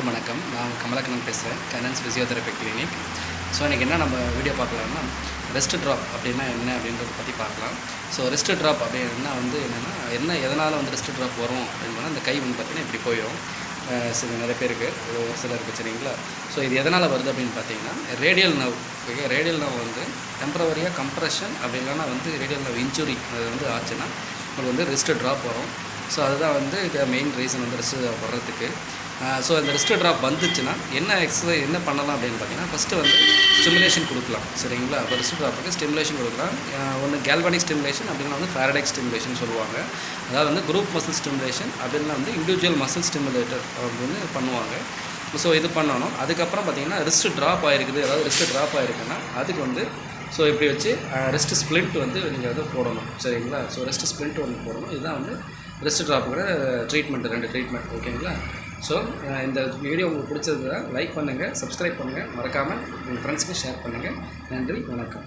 அனைவருக்கும் வணக்கம். நான் கமலக்கண்ணன் பேசுகிறேன், கண்ணன்ஸ் ஃபிசியோதெரபி கிளினிக். ஸோ இன்றைக்கி என்ன நம்ம வீடியோ பார்க்கலாம்னா, ரெஸ்ட் ட்ராப் அப்படின்னா என்ன அப்படின்றத பற்றி பார்க்கலாம். ஸோ ரெஸ்ட் ட்ராப் அப்படின்னா என்னென்னா எதனால் ரெஸ்ட் ட்ராப் வரும் அப்படின்னா, அந்த கை பார்த்திங்கன்னா இப்படி போயிடும். நிறைய பேருக்கு ஒரு சிலருக்கு சரிங்களா. ஸோ இது எதனால் வருது அப்படின்னு பார்த்தீங்கன்னா, radial nerve. Okay, radial nerve டெம்பரவரியாக கம்ப்ரெஷன் அப்படி இல்லைன்னா ரேடியல் நர்வ் இன்ஜுரி அது ஆச்சுன்னா உங்களுக்கு ரெஸ்ட் ட்ராப் வரும். ஸோ அதுதான் மெயின் ரீசன் ரெஸ்ட் வர்றதுக்கு. ஸோ அந்த ரெஸ்ட் ட்ராப் வந்துச்சுன்னா என்ன எக்ஸசைஸ் என்ன பண்ணலாம் அப்படின்னு பார்த்தீங்கன்னா, ஃபஸ்ட்டு ஸ்டிமுலேஷன் கொடுக்கலாம். சரிங்களா. அப்போ ரெஸ்ட் ட்ராப்புக்கு ஸ்டிமுலேஷன் கொடுக்கலாம். ஒன்று கேல்வானிக் ஸ்டிமுலேஷன் அப்படின்னா ஃபேரடைக் ஸ்டிமுலேஷன் சொல்லுவாங்க. அதாவது குரூப் மசில் ஸ்டிமுலேஷன் அப்படின்னா இண்டிவிஜுவல் மசில் ஸ்டிமுலேட்டர் அப்படின்னு பண்ணுவாங்க. ஸோ இது பண்ணணும். அதுக்கப்புறம் பார்த்தீங்கன்னா ரெஸ்ட் ட்ராப் ஆகிருக்குது, அதாவது ரெஸ்ட் ட்ராப் ஆகிருக்குன்னா அதுக்கு ஸோ இப்படி வச்சு ரெஸ்ட் ஸ்ப்ளிண்ட் நீங்கள் போடணும். சரிங்களா. ஸோ ரெஸ்ட் ஸ்ப்ளிண்ட் போடணும். இதுதான் ரெஸ்ட் ட்ராப்புக்கு ட்ரீட்மெண்ட், 2 ட்ரீட்மெண்ட். ஓகேங்களா. ஸோ இந்த வீடியோ உங்களுக்கு பிடிச்சது லைக் பண்ணுங்கள், சப்ஸ்கிரைப் பண்ணுங்கள், மறக்காமல் உங்கள் ஃப்ரெண்ட்ஸுக்கு ஷேர் பண்ணுங்கள். நன்றி, வணக்கம்.